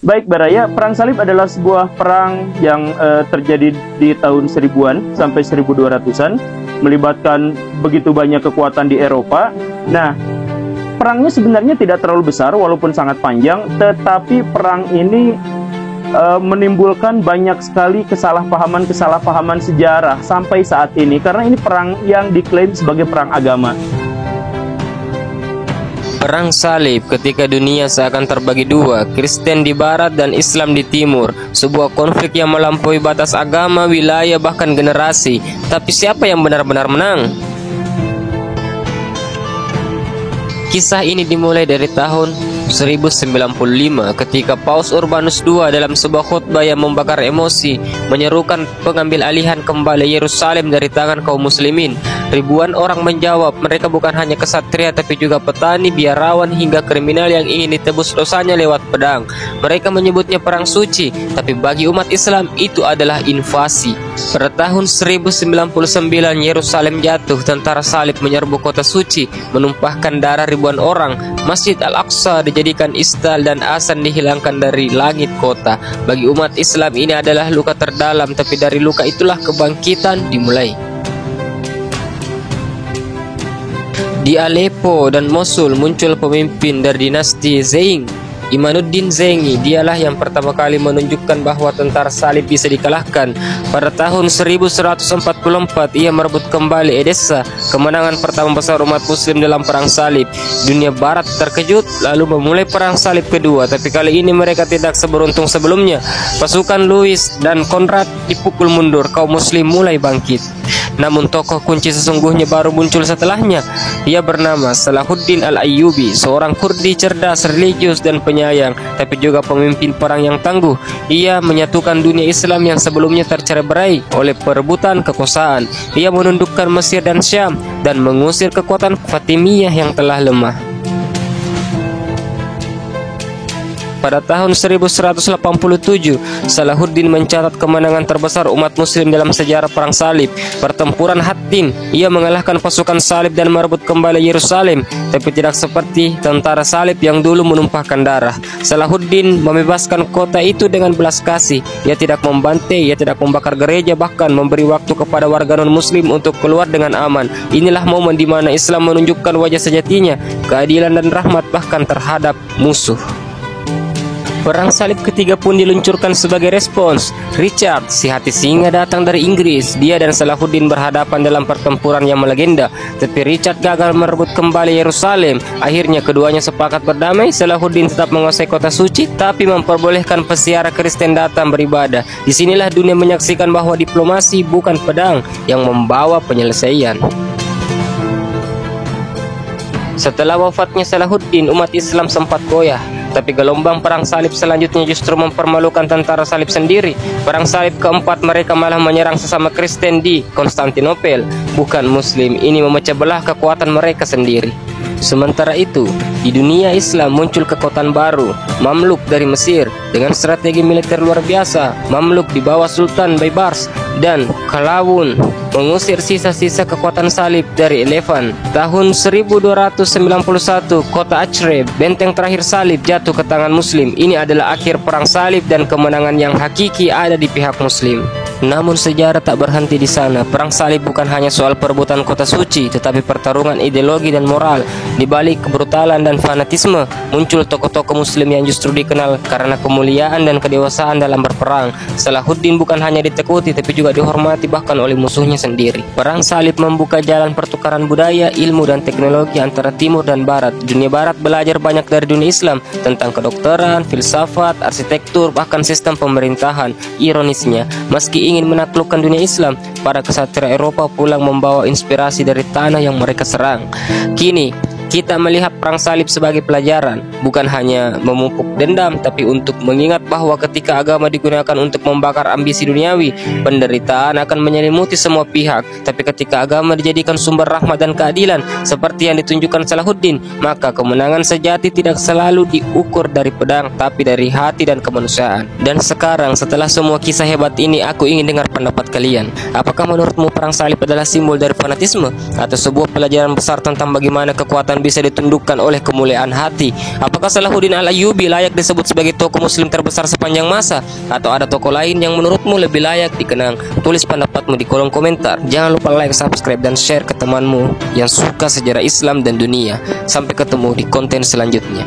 Baik Baraya, Perang Salib adalah sebuah perang yang terjadi di tahun 1000-an sampai 1200-an, melibatkan begitu banyak kekuatan di Eropa. Nah, perangnya sebenarnya tidak terlalu besar walaupun sangat panjang, tetapi perang ini menimbulkan banyak sekali kesalahpahaman sejarah sampai saat ini, karena ini perang yang diklaim sebagai perang agama. Perang Salib ketika dunia seakan terbagi dua, Kristen di barat dan Islam di timur. Sebuah konflik yang melampaui batas agama, wilayah, bahkan generasi. Tapi siapa yang benar-benar menang? Kisah ini dimulai dari tahun 1095 ketika Paus Urbanus II dalam sebuah khutbah yang membakar emosi menyerukan pengambil alihan kembali Yerusalem dari tangan kaum muslimin. Ribuan orang menjawab, mereka bukan hanya kesatria tapi juga petani, biarawan hingga kriminal yang ingin ditebus dosanya lewat pedang. Mereka menyebutnya perang suci, tapi bagi umat Islam itu adalah invasi. Pada tahun 1099 Yerusalem jatuh, tentara salib menyerbu kota suci, menumpahkan darah ribuan orang. Masjid Al-Aqsa dijadikan istal dan azan dihilangkan dari langit kota. Bagi umat Islam ini adalah luka terdalam, tapi dari luka itulah kebangkitan dimulai. Di Aleppo dan Mosul muncul pemimpin dari dinasti Zeng, Imanuddin Zengi. Dialah yang pertama kali menunjukkan bahwa tentara salib bisa dikalahkan. Pada tahun 1144 ia merebut kembali Edessa, kemenangan pertama besar umat muslim dalam perang salib. Dunia barat terkejut lalu memulai perang salib kedua, tapi kali ini mereka tidak seberuntung sebelumnya. Pasukan Louis dan Konrad dipukul mundur, kaum muslim mulai bangkit. Namun tokoh kunci sesungguhnya baru muncul setelahnya. Ia bernama Salahuddin Al-Ayyubi, seorang Kurdi cerdas, religius dan penyayang, tapi juga pemimpin perang yang tangguh. Ia menyatukan dunia Islam yang sebelumnya tercerai-berai oleh perebutan kekuasaan. Ia menundukkan Mesir dan Syam dan mengusir kekuatan Fatimiyah yang telah lemah. Pada tahun 1187, Salahuddin mencatat kemenangan terbesar umat muslim dalam sejarah perang salib, pertempuran Hattin. Ia mengalahkan pasukan salib dan merebut kembali Yerusalem, tapi tidak seperti tentara salib yang dulu menumpahkan darah. Salahuddin membebaskan kota itu dengan belas kasih. Ia tidak membantai, ia tidak membakar gereja, bahkan memberi waktu kepada warga non-muslim untuk keluar dengan aman. Inilah momen di mana Islam menunjukkan wajah sejatinya, keadilan dan rahmat bahkan terhadap musuh. Perang salib ketiga pun diluncurkan sebagai respons. Richard, si hati singa, datang dari Inggris. Dia dan Salahuddin berhadapan dalam pertempuran yang melegenda, tapi Richard gagal merebut kembali Yerusalem. Akhirnya keduanya sepakat berdamai. Salahuddin tetap menguasai kota suci, tapi memperbolehkan peziarah Kristen datang beribadah. Disinilah dunia menyaksikan bahwa diplomasi bukan pedang yang membawa penyelesaian. Setelah wafatnya Salahuddin, umat Islam sempat goyah. Tapi gelombang perang salib selanjutnya justru mempermalukan tentara salib sendiri. Perang salib keempat mereka malah menyerang sesama Kristen di Konstantinopel, bukan Muslim. Ini memecah belah kekuatan mereka sendiri. Sementara itu, di dunia Islam muncul kekuatan baru, Mamluk dari Mesir, dengan strategi militer luar biasa. Mamluk di bawah Sultan Baybars dan Qalawun mengusir sisa-sisa kekuatan salib dari Levant. Tahun 1291, kota Acre, benteng terakhir salib, jatuh ke tangan Muslim. Ini adalah akhir perang salib dan kemenangan yang hakiki ada di pihak Muslim. Namun sejarah tak berhenti di sana. Perang salib bukan hanya soal perebutan kota suci, tetapi pertarungan ideologi dan moral. Di balik kebrutalan dan fanatisme, muncul tokoh-tokoh Muslim yang justru dikenal karena kemuliaan dan kedewasaan dalam berperang. Salahuddin bukan hanya ditakuti, tapi juga dihormati bahkan oleh musuhnya sendiri. Perang salib membuka jalan pertukaran budaya, ilmu, dan teknologi antara timur dan barat. Dunia barat belajar banyak dari dunia Islam tentang kedokteran, filsafat, arsitektur, bahkan sistem pemerintahan. Ironisnya, meski ingin menaklukkan dunia Islam, para kesatria Eropa pulang membawa inspirasi dari tanah yang mereka serang. Kini kita melihat perang salib sebagai pelajaran, bukan hanya memupuk dendam, tapi untuk mengingat bahwa ketika agama digunakan untuk membakar ambisi duniawi, penderitaan akan menyelimuti semua pihak. Tapi ketika agama dijadikan sumber rahmat dan keadilan, seperti yang ditunjukkan Salahuddin, maka kemenangan sejati tidak selalu diukur dari pedang, tapi dari hati dan kemanusiaan. Dan sekarang, setelah semua kisah hebat ini, aku ingin dengar pendapat kalian. Apakah menurutmu perang salib adalah simbol dari fanatisme, atau sebuah pelajaran besar tentang bagaimana kekuatan dan bisa ditundukkan oleh kemuliaan hati. Apakah Salahuddin Al-Ayyubi layak disebut sebagai tokoh muslim terbesar sepanjang masa? Atau ada tokoh lain yang menurutmu lebih layak dikenang? Tulis pendapatmu di kolom komentar. Jangan lupa like, subscribe, dan share ke temanmu yang suka sejarah Islam dan dunia. Sampai ketemu di konten selanjutnya.